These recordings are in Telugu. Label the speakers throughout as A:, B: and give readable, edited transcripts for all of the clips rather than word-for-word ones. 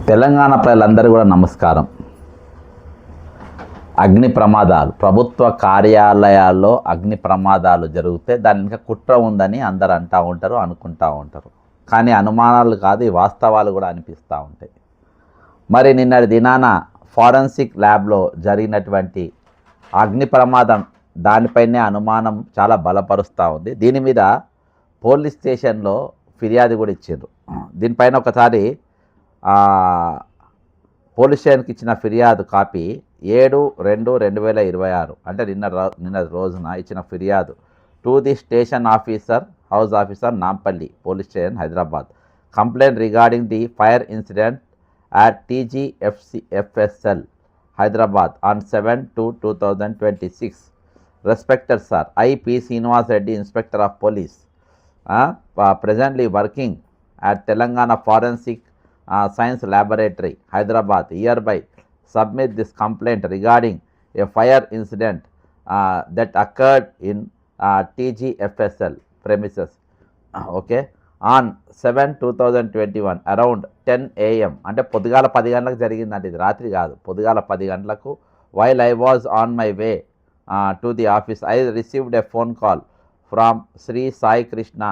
A: తెలంగాణ ప్రజలందరూ కూడా నమస్కారం. అగ్ని ప్రమాదాలు, ప్రభుత్వ కార్యాలయాల్లో అగ్ని ప్రమాదాలు జరిగితే దాని ఇంకా కుట్ర ఉందని అందరు అంటూ ఉంటారు, అనుకుంటూ ఉంటారు. కానీ అనుమానాలు కాదు, ఈ వాస్తవాలు కూడా అనిపిస్తూ ఉంటాయి. మరి నిన్నటి దినాన ఫారెన్సిక్ ల్యాబ్లో జరిగినటువంటి అగ్ని ప్రమాదం, దానిపైనే అనుమానం చాలా బలపరుస్తూ ఉంది. దీని మీద పోలీస్ స్టేషన్లో ఫిర్యాదు కూడా ఇచ్చారు. దీనిపైన ఒకసారి పోలీస్ స్టేషన్కి ఇచ్చిన ఫిర్యాదు కాపీ 7/2/2026 అంటే నిన్న రోజున ఇచ్చిన ఫిర్యాదు to the station officer, house officer, Nampally police station, Hyderabad. Complaint regarding the fire incident at TGFSL Hyderabad on 7/2/2026. Respected sir, I P. Srinivas Reddy, Inspector of Police, presently working at Telangana Forensic Science Laboratory, Hyderabad, hereby submit this complaint regarding a fire incident that occurred in TGFSL premises. Okay. On 7/2021 around 10 AM అంటే పొద్దుగాల 10 గంటలకు జరిగిందండి, ఇది రాత్రి కాదు, పొద్దుగాల 10 గంటలకు. while I was on my way to the office, I received a phone call from Sri Sai Krishna,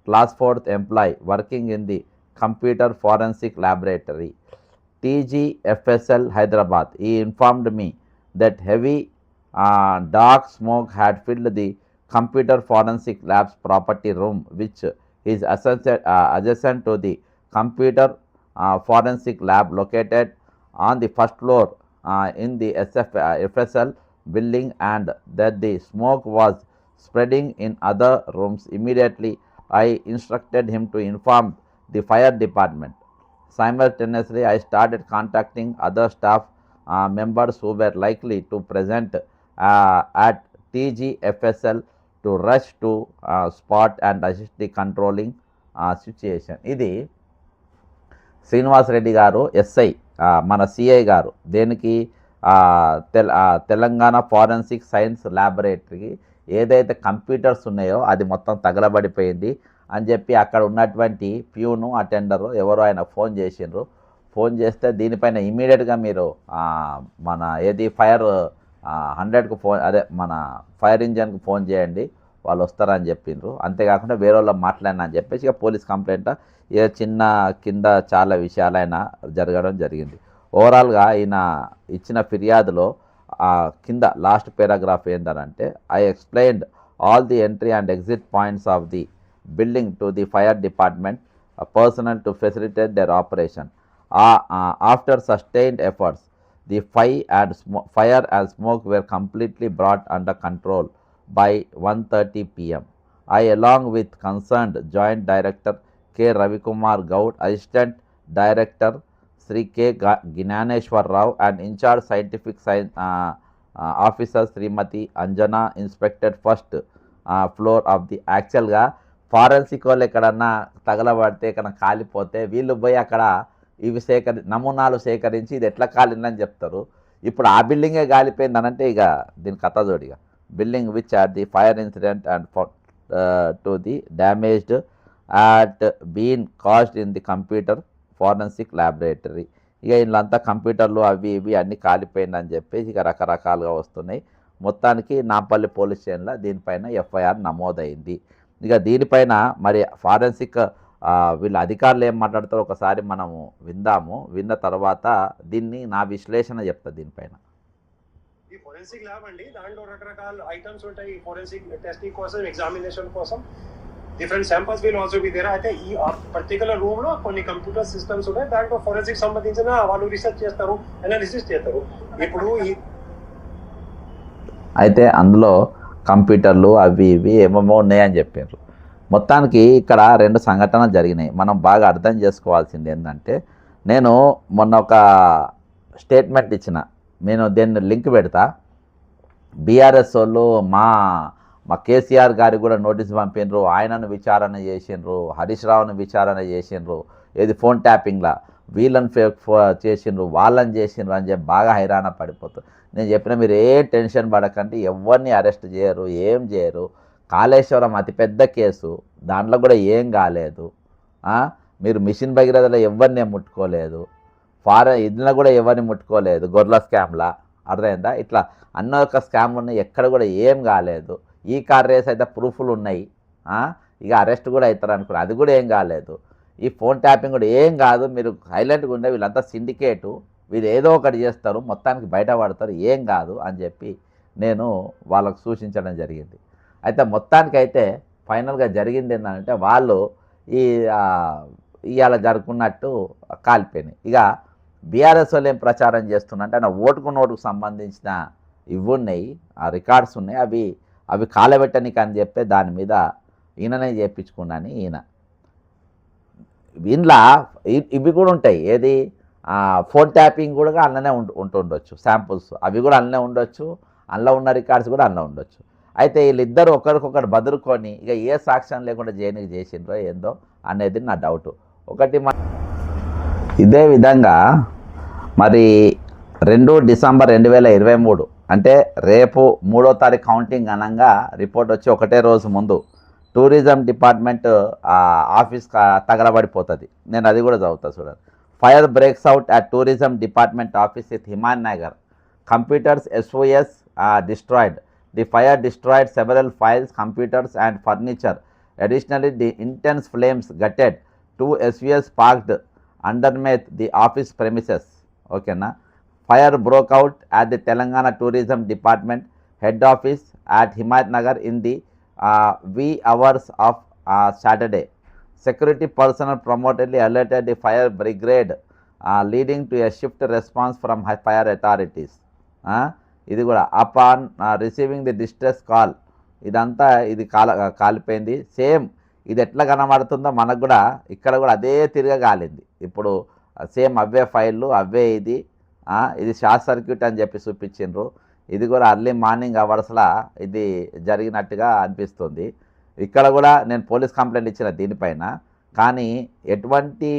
A: class 4th employee working in the computer forensic laboratory, TGFSL Hyderabad. He informed me that heavy dark smoke had filled the computer forensic lab's property room, which is adjacent to the computer forensic lab located on the first floor in the FSL building, and that the smoke was spreading in other rooms. Immediately, I instructed him to inform the fire department. Simultaneously, I started contacting other staff members who were likely to present at TGFSL to rush to spot and assist the controlling situation. ఇది శ్రీనివాస్ రెడ్డి గారు ఎస్ఐ, మన సిఐ గారు దేనికి తెలంగాణ ఫారెన్సిక్ సైన్స్ ల్యాబొరేటరీకి ఏదైతే కంప్యూటర్స్ ఉన్నాయో అది మొత్తం తగలబడిపోయింది అని చెప్పి అక్కడ ఉన్నటువంటి ప్యూను, అటెండరు ఎవరో ఆయన ఫోన్ చేసిండ్రు. ఫోన్ చేస్తే దీనిపైన ఇమీడియట్గా మీరు మన ఏది ఫైర్ 100కు ఫోన్, అదే మన ఫైర్ ఇంజన్కి ఫోన్ చేయండి, వాళ్ళు వస్తారని చెప్పిండ్రు. అంతేకాకుండా వేరే వాళ్ళు మాట్లాడినా అని చెప్పేసి ఇక పోలీస్ కంప్లైంట్ ఏ చిన్న కింద చాలా విషయాలైనా జరగడం జరిగింది. ఓవరాల్గా ఈయన ఇచ్చిన ఫిర్యాదులో కింద లాస్ట్ పారాగ్రాఫ్ ఏంటంటే, I explained all the entry and exit points of the building to the fire department personnel to facilitate their operation. After sustained efforts, the fire and smoke were completely brought under control by 1:30 PM. I, along with concerned Joint Director K. Ravikumar Goud, Assistant Director Sri K. Gnaneshwar Rao, and in-charge Scientific Science Officer Srimati Anjana inspected first floor of the యాక్చువల్గా ఫారెన్సిక్ వాళ్ళు ఎక్కడన్నా తగలబడితే ఎక్కడ కాలిపోతే వీళ్ళు పోయి అక్కడ ఇవి నమూనాలు సేకరించి ఇది ఎట్లా కాలిందని చెప్తారు. ఇప్పుడు ఆ బిల్డింగే కాలిపోయింది అనంటే ఇక దీని కథ జోడిగా building which at the fire incident and to the damaged at been caused in the computer forensic laboratory. ఇక వీళ్ళంతా కంప్యూటర్లు అవి ఇవి అన్నీ కాలిపోయిందని చెప్పేసి ఇక రకరకాలుగా వస్తున్నాయి. మొత్తానికి నాంపల్లి పోలీస్ స్టేషన్లో దీనిపైన ఎఫ్ఐఆర్ నమోదైంది. ఇక దీనిపైన మరి ఫారెన్సిక్ వీళ్ళ అధికారులు ఏం మాట్లాడతారో ఒకసారి మనము విందాము. విన్న తర్వాత దీన్ని నా విశ్లేషణ చెప్తా దీనిపైన.
B: ఈ ఫోరెన్సిక్ ల్యాబ్ అండి, దాంట్లో రకరకాల ఐటమ్స్ ఉంటాయి. ఫోరెన్సిక్ టెస్టింగ్ కోసం, ఎగ్జామినేషన్ కోసం different samples will also be there. అయితే ఈ పర్టికులర్ రూమ్ లో కొన్ని కంప్యూటర్ సిస్టమ్స్ ఉన్నాయి, దాంట్లో ఫోరెన్సిక్ సంబంధించిన వాళ్ళు రీసెర్చ్ చేస్తారు, అనాలిసిస్ చేస్తారు. ఇప్పుడు
A: అయితే అందులో కంప్యూటర్లు అవి ఇవి ఏమేమో ఉన్నాయని చెప్పారు. మొత్తానికి ఇక్కడ 2 సంఘటనలు జరిగినాయి. మనం బాగా అర్థం చేసుకోవాల్సింది ఏంటంటే, నేను మొన్న ఒక స్టేట్మెంట్ ఇచ్చిన, నేను దీన్ని లింక్ పెడతా. బీఆర్ఎస్ వాళ్ళు మా కేసీఆర్ గారికి కూడా నోటీస్ పంపినరు, ఆయనను విచారణ చేసిండ్రు, హరీష్ రావును విచారణ చేసిండ్రు, ఏది ఫోన్ ట్యాపింగ్లా వీళ్ళని చేసిండ్రు, వాళ్ళని చేసిండ్రు అని చెప్పి బాగా హైరాణ పడిపోతారు. నేను చెప్పిన మీరు ఏ టెన్షన్ పడకండి, ఎవరిని అరెస్ట్ చేయరు, ఏం చేయరు. కాళేశ్వరం అతిపెద్ద కేసు, దాంట్లో కూడా ఏం కాలేదు. మీరు మిషన్ భగీరథలో ఎవరినే ముట్టుకోలేదు. ఇందులో కూడా ఎవరిని ముట్టుకోలేదు, గొర్రెల స్కామ్లా, అర్థమైందా? ఇట్లా అన్న ఒక స్కామ్ ఉన్నాయి, ఎక్కడ కూడా ఏం కాలేదు. ఈ కార్ రేస్ అయితే ప్రూఫ్లు ఉన్నాయి, ఇక అరెస్ట్ కూడా అవుతారు అనుకున్నారు, అది కూడా ఏం కాలేదు. ఈ ఫోన్ ట్యాపింగ్ కూడా ఏం కాదు, మీరు సైలెంట్గా ఉండే, వీళ్ళంతా సిండికేటు, వీళ్ళు ఏదో ఒకటి చేస్తారు, మొత్తానికి బయటపడతారు, ఏం కాదు అని చెప్పి నేను వాళ్ళకు సూచించడం జరిగింది. అయితే మొత్తానికైతే ఫైనల్గా జరిగింది ఏంటంటే వాళ్ళు ఈ ఇవాళ జరుపుకున్నట్టు కాలిపోయినాయి. ఇక బీఆర్ఎస్ వాళ్ళు ఏం ప్రచారం చేస్తున్నంటే ఆయన ఓటుకు నోటుకు సంబంధించిన ఇవి ఉన్నాయి, ఆ రికార్డ్స్ ఉన్నాయి, అవి కాలబెట్టనికి అని చెప్పి దాని మీద ఈయననే చేయించుకున్నాను. ఇంట్లో ఇవి కూడా ఉంటాయి, ఏది ఫోన్ ట్యాపింగ్ కూడా అందులోనే ఉంటుండొచ్చు, శాంపుల్స్ అవి కూడా అందులోనే ఉండొచ్చు, అందులో ఉన్న రికార్డ్స్ కూడా అందులో ఉండొచ్చు. అయితే వీళ్ళిద్దరు ఒకరికొకరు బదులుకొని ఇక ఏ సాక్ష్యం లేకుండా జైలుకి చేసిండ్రో ఏందో అనేది నా డౌటు. ఒకటి ఇదే విధంగా మరి 2 డిసెంబర్ 2023 అంటే రేపు 3వ తారీఖు కౌంటింగ్ అనంగా రిపోర్ట్ వచ్చి ఒకటే రోజు ముందు టూరిజం డిపార్ట్మెంట్ ఆఫీస్ తగలబడిపోతుంది. నేను అది కూడా చదువుతా చూడండి. Fire breaks out at tourism department office with Himan Nagar. Computers SOS destroyed. The fire destroyed several files, computers and furniture. Additionally, the intense flames gutted 2 SUVs parked underneath the office premises. Okay, na? Fire broke out at the Telangana Tourism Department head office at Himayat Nagar in the wee hours of Saturday. Security personnel promptly alerted the fire brigade, leading to a swift response from fire authorities. ఇది కూడా upon receiving the distress call, ఇదంతా ఇది కాలిపోయింది. సేమ్ ఇది ఎట్లా కనబడుతుందో మనకు కూడా ఇక్కడ కూడా అదే తిరిగా కాలింది. ఇప్పుడు సేమ్ అవే ఫైళ్ళు అవే ఇది షార్ట్ సర్క్యూట్ అని చెప్పి చూపించిండ్రు. ఇది కూడా అర్లీ మార్నింగ్ అవర్స్లా ఇది జరిగినట్టుగా అనిపిస్తుంది. ఇక్కడ కూడా నేను పోలీస్ కంప్లైంట్ ఇచ్చిన దీనిపైన, కానీ ఎటువంటి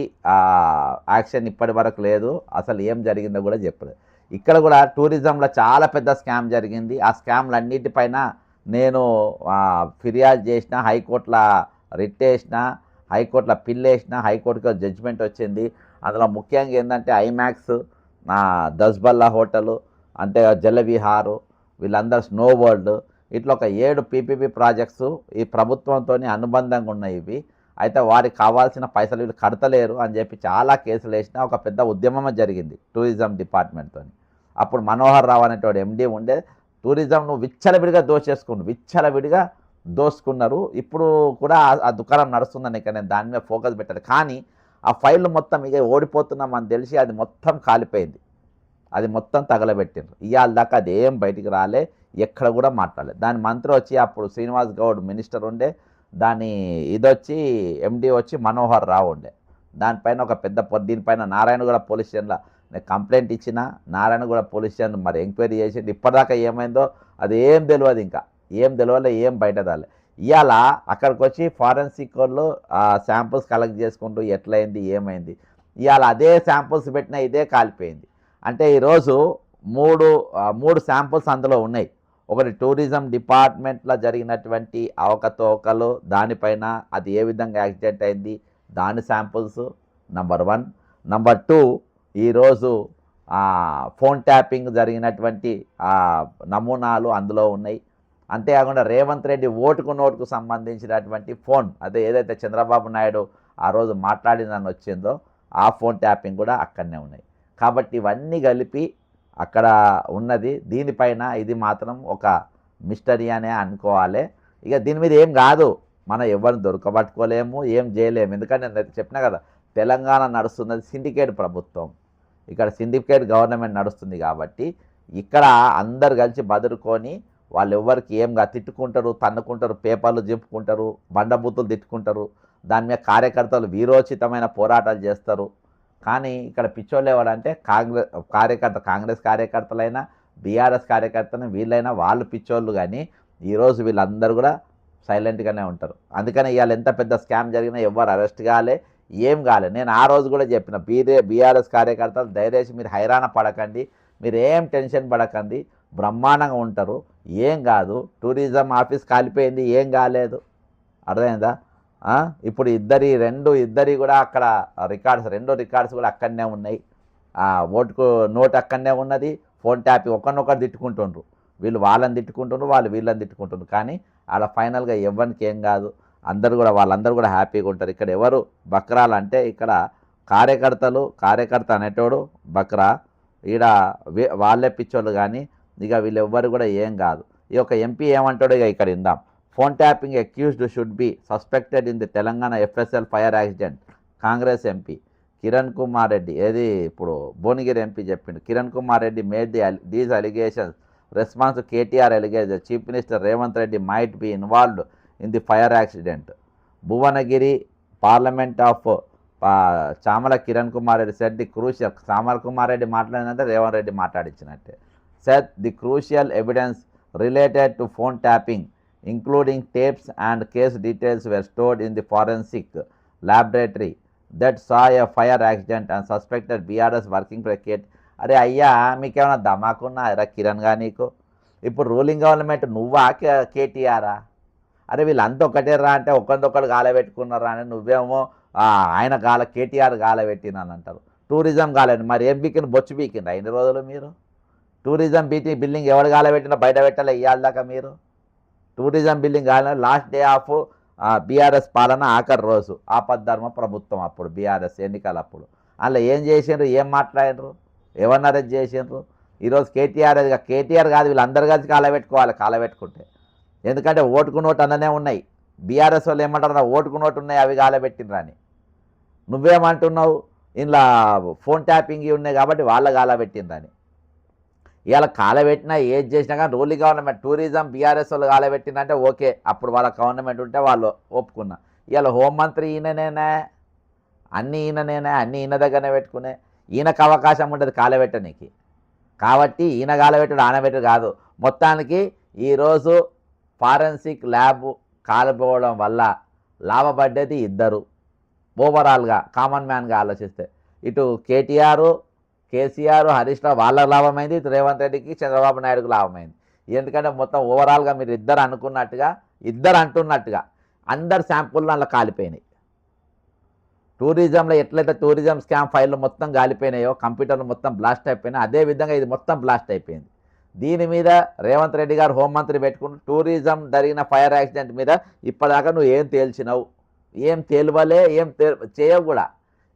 A: యాక్షన్ ఇప్పటి వరకు లేదు, అసలు ఏం జరిగిందో కూడా చెప్పలేదు. ఇక్కడ కూడా టూరిజంలో చాలా పెద్ద స్కామ్ జరిగింది. ఆ స్కామ్లన్నిటిపైన నేను ఫిర్యాదు చేసిన, హైకోర్టులో రిట్ వేసిన, హైకోర్టులో పిల్ వేసిన, హైకోర్టులో జడ్జిమెంట్ వచ్చింది. అందులో ముఖ్యంగా ఏంటంటే ఐమాక్స్, దస్బల్లా హోటలు, అంటే జలవిహారు, వీళ్ళందరూ స్నో వరల్డ్, ఇట్లా ఒక 7 PPP ప్రాజెక్ట్స్ ఈ ప్రభుత్వంతో అనుబంధంగా ఉన్నాయి. ఇవి అయితే వారికి కావాల్సిన పైసలు వీళ్ళు కడతలేరు అని చెప్పి చాలా కేసులు వేసినా ఒక పెద్ద ఉద్యమం జరిగింది టూరిజం డిపార్ట్మెంట్తో. అప్పుడు మనోహర్ రావు అనేటువంటి MD ఉండే, టూరిజంను విచ్చలవిడిగా విచ్చలవిడిగా దోసుకున్నారు. ఇప్పుడు కూడా ఆ దుకాణం నడుస్తుందని ఇక నేను దాని మీద ఫోకస్ పెట్టాను. కానీ ఆ ఫైళ్ళు మొత్తం ఇక ఓడిపోతున్నామని తెలిసి అది మొత్తం కాలిపోయింది, అది మొత్తం తగలబెట్టిండ్రు. ఇవాళ దాకా అది ఏం బయటికి రాలే, ఎక్కడ కూడా మాట్లాడలేదు. దాని మంత్రి వచ్చి అప్పుడు శ్రీనివాస్ గౌడ్ మినిస్టర్ ఉండే, దాని ఇదొచ్చి MD వచ్చి మనోహర్ రావు ఉండే. దానిపైన ఒక పెద్ద దీనిపైన నారాయణగూడ పోలీస్ స్టేషన్లో నేను కంప్లైంట్ ఇచ్చిన, నారాయణగూడ పోలీస్ స్టేషన్ మరి ఎంక్వైరీ చేసింది. ఇప్పటిదాకా ఏమైందో అది ఏం తెలియదు, ఇంకా ఏం తెలియలే, ఏం బయట రాలే. ఇవాళ అక్కడికి వచ్చి ఫారెన్సిక్ వాళ్ళు శాంపుల్స్ కలెక్ట్ చేసుకుంటూ ఎట్లయింది ఏమైంది, ఇవాళ అదే శాంపుల్స్ పెట్టినా ఇదే కాలిపోయింది. అంటే ఈరోజు మూడు శాంపుల్స్ అందులో ఉన్నాయి. ఒకటి టూరిజం డిపార్ట్మెంట్లో జరిగినటువంటి అవకతవకలు, దానిపైన అది ఏ విధంగా యాక్సిడెంట్ అయింది దాని శాంపుల్స్ నంబర్ 1. నంబర్ 2, ఈరోజు ఫోన్ ట్యాపింగ్ జరిగినటువంటి నమూనాలు అందులో ఉన్నాయి. అంతేకాకుండా రేవంత్ రెడ్డి ఓటుకు నోటుకు సంబంధించినటువంటి ఫోన్, అదే ఏదైతే చంద్రబాబు నాయుడు ఆ రోజు మాట్లాడిందని వచ్చిందో ఆ ఫోన్ ట్యాపింగ్ కూడా అక్కడనే ఉన్నాయి. కాబట్టి ఇవన్నీ కలిపి అక్కడ ఉన్నది. దీనిపైన ఇది మాత్రం ఒక మిస్టరీ అనే అనుకోవాలి. ఇక దీని మీద ఏం కాదు, మనం ఎవరిని దొరకబట్టుకోలేము, ఏం చేయలేము. ఎందుకంటే నేను చెప్పినా కదా, తెలంగాణ నడుస్తున్నది సిండికేట్ ప్రభుత్వం, ఇక్కడ సిండికేట్ గవర్నమెంట్ నడుస్తుంది. కాబట్టి ఇక్కడ అందరు కలిసి బదులుకొని వాళ్ళు ఎవరికి ఏంగా తిట్టుకుంటారు, తన్నుకుంటారు, పేపర్లు చింపుకుంటారు, బండబూతులు తిట్టుకుంటారు, దాని మీద కార్యకర్తలు వీరోచితమైన పోరాటాలు చేస్తారు. కానీ ఇక్కడ పిచ్చోళ్ళు ఎవరంటే కాంగ్రెస్ కార్యకర్తలైనా బీఆర్ఎస్ కార్యకర్తలైనా వీళ్ళైనా వాళ్ళు పిచ్చోళ్ళు. కానీ ఈరోజు వీళ్ళందరూ కూడా సైలెంట్గానే ఉంటారు. అందుకని ఇవాళ ఎంత పెద్ద స్కామ్ జరిగినా ఎవరు అరెస్ట్ కాలే, ఏం కాలే. నేను ఆ రోజు కూడా చెప్పిన, బీఆర్ఎస్ కార్యకర్తలు దయచేసి మీరు హైరాణ పడకండి, మీరు ఏం టెన్షన్ పడకండి, బ్రహ్మాండంగా ఉంటారు, ఏం కాదు. టూరిజం ఆఫీస్ కాలిపోయింది, ఏం కాలేదు, అర్థమైందా? ఇప్పుడు ఇద్దరి కూడా అక్కడ రెండు రికార్డ్స్ కూడా అక్కడనే ఉన్నాయి. ఓటుకు నోటు అక్కడనే ఉన్నది, ఫోన్ ట్యాపింగ్ ఒకరినొకరు తిట్టుకుంటుండ్రు, వీళ్ళు వాళ్ళని తిట్టుకుంటుండ్రు, వాళ్ళు వీళ్ళని తిట్టుకుంటుండ్రు. కానీ అలా ఫైనల్గా ఎవరికి ఏం కాదు, వాళ్ళందరూ కూడా హ్యాపీగా ఉంటారు. ఇక్కడ ఎవరు బక్రాలు అంటే ఇక్కడ కార్యకర్త అనేటోడు బక్రా, ఈడ వాళ్ళే పిచ్చోళ్ళు. కానీ ఇక వీళ్ళెవ్వరు కూడా ఏం కాదు. ఈ యొక్క ఎంపీ ఏమంటాడో ఇక ఇక్కడ ఇందాం. Phone tapping accused should be suspected in the Telangana FSL fire accident. Congress MP Kiran Kumar Reddy, ఇప్పుడు భువనగిరి ఎంపీ చెప్పిండు, Kiran Kumar Reddy made these allegations response KTR allegation chief minister Revanth Reddy might be involved in the fire accident. Bhuvanagiri parliament of Chamala Kiran Kumar Reddy set the crucial, Chamala Kumar Reddy మాట్లాడినంటే రేవంత్ రెడ్డి మాట్లాడించినట్టే. Set the crucial evidence related to phone tapping including tapes and case details were stored in the forensic laboratory that saw a fire accident and suspected BRS working for a kit. అరే అయ్యా, మీకేమైనా దమాకున్నా ఎరా కిరణ్ గా నీకు? ఇప్పుడు రూలింగ్ గవర్నమెంట్ నువ్వా కేటీఆరా? అరే వీళ్ళంతా ఒకటే రా అంటే ఒకరిదొకరు గాలబెట్టుకున్నారా అని నువ్వేమో ఆయన కేటీఆర్ గాలబెట్టినానంటారు. టూరిజం గాలండి, మరి ఏం బీకిన బొచ్చు బీకిండ్రా ఇన్ని రోజులు మీరు? టూరిజం బిల్డింగ్ ఎవరు గాలబెట్టినా బయట పెట్టలే ఇయ్యాలి దాకా మీరు. టూరిజం బిల్డింగ్ కావాలని లాస్ట్ డే ఆఫ్ బీఆర్ఎస్ పాలన ఆఖరి రోజు ఆపద్ధర్మ ప్రభుత్వం అప్పుడు బీఆర్ఎస్ ఎన్నికలు అప్పుడు అందులో ఏం చేసిండ్రు, ఏం మాట్లాడినరు, ఎవరిని అరెస్ట్ చేసిండ్రు? ఈరోజు కేటీఆర్ కాదు వీళ్ళందరూ కలిసి కాలబెట్టుకుంటే. ఎందుకంటే ఓటుకు నోటు అన్ననే ఉన్నాయి. బీఆర్ఎస్ వాళ్ళు ఏమంటారు, ఓటుకు నోటు ఉన్నాయి అవి కాలబెట్టినరు అని. నువ్వేమంటున్నావు, ఇలా ఫోన్ ట్యాపింగ్ ఉన్నాయి కాబట్టి వాళ్ళ కాలబెట్టినరని. ఇవాళ కాలబెట్టినా ఏది చేసినా కానీ రూలింగ్ గవర్నమెంట్ టూరిజం బీఆర్ఎస్ వాళ్ళు కాలబెట్టిందంటే ఓకే, అప్పుడు వాళ్ళ గవర్నమెంట్ ఉంటే వాళ్ళు ఒప్పుకున్నా. ఇవాళ హోంమంత్రి ఈయననేనా, అన్నీ ఈయన దగ్గరనే పెట్టుకునే. ఈయనకు అవకాశం ఉండదు కాలబెట్టనికి. కాబట్టి ఈయన కాలబెట్టడు ఆనబెట్టడు కాదు. మొత్తానికి ఈరోజు ఫారెన్సిక్ ల్యాబ్ కాలిపోవడం వల్ల లాభపడ్డది ఇద్దరు. ఓవరాల్గా కామన్ మ్యాన్గా ఆలోచిస్తే ఇటు కేసీఆర్ హరీష్ రావు వాళ్ళకు లాభమైంది, ఇటు రేవంత్ రెడ్డికి చంద్రబాబు నాయుడుకు లాభమైంది. ఎందుకంటే మొత్తం ఓవరాల్గా మీరు ఇద్దరు అంటున్నట్టుగా అందరు శాంపుల్లో అలా కాలిపోయినాయి. టూరిజంలో ఎట్లయితే టూరిజం స్కామ్ ఫైళ్ళు మొత్తం కాలిపోయినాయో, కంప్యూటర్లు మొత్తం బ్లాస్ట్ అయిపోయినాయి, అదేవిధంగా ఇది మొత్తం బ్లాస్ట్ అయిపోయింది. దీని మీద రేవంత్ రెడ్డి గారు హోంమంత్రి పెట్టుకుని టూరిజం జరిగిన ఫైర్ యాక్సిడెంట్ మీద ఇప్పటిదాకా నువ్వు ఏం తేల్చినావు? ఏం తేల్వలే, చేయవు కూడా.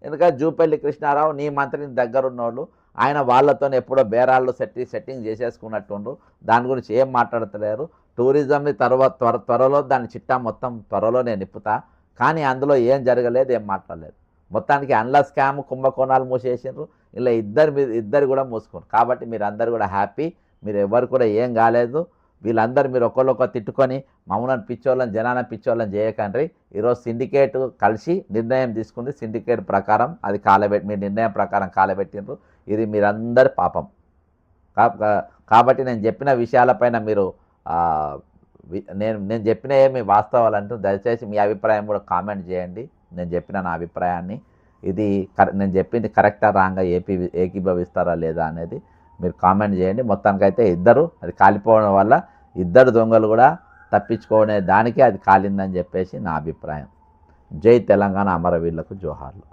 A: ఎందుకంటే జూపల్లి కృష్ణారావు నీ మంత్రిని దగ్గరున్నోళ్ళు, ఆయన వాళ్ళతో ఎప్పుడో బేరాల్లో సెట్టింగ్ చేసేసుకున్నట్టుండ్రు. దాని గురించి ఏం మాట్లాడతలేరు. టూరిజంని త్వరలో దాని చిట్టా మొత్తం త్వరలో నేను నిప్పుతా, కానీ అందులో ఏం జరగలేదు, ఏం మాట్లాడలేదు. మొత్తానికి అండ్ల స్కామ్ కుంభకోణాలు మూసేసిండ్రు. ఇలా ఇద్దరు కూడా మూసుకున్నారు. కాబట్టి మీరు అందరు కూడా హ్యాపీ, మీరు ఎవరు కూడా ఏం కాలేదు. వీళ్ళందరూ మీరు ఒకళ్ళొకరు తిట్టుకొని మమ్మల్ని జనాలను పిచ్చోళ్ళని చేయకండి. ఈరోజు సిండికేట్ కలిసి నిర్ణయం తీసుకుంది. సిండికేట్ ప్రకారం అది మీ నిర్ణయం ప్రకారం కాలబెట్టిండ్రు. ఇది మీరందరి పాపం. కాబట్టి నేను చెప్పిన విషయాలపైన మీరు నేను చెప్పిన ఏమి వాస్తవాలంటూ దయచేసి మీ అభిప్రాయం కూడా కామెంట్ చేయండి. నేను చెప్పిన నా అభిప్రాయాన్ని, ఇది నేను చెప్పింది కరెక్టా రాంగా ఏకీభవిస్తారా లేదా అనేది మీరు కామెంట్ చేయండి. మొత్తానికైతే అది కాలిపోవడం వల్ల ఇద్దరు దొంగలు కూడా తప్పించుకునే దానికే అది కాలిందని చెప్పేసి నా అభిప్రాయం. జై తెలంగాణ, అమరవీరులకు జోహార్లు.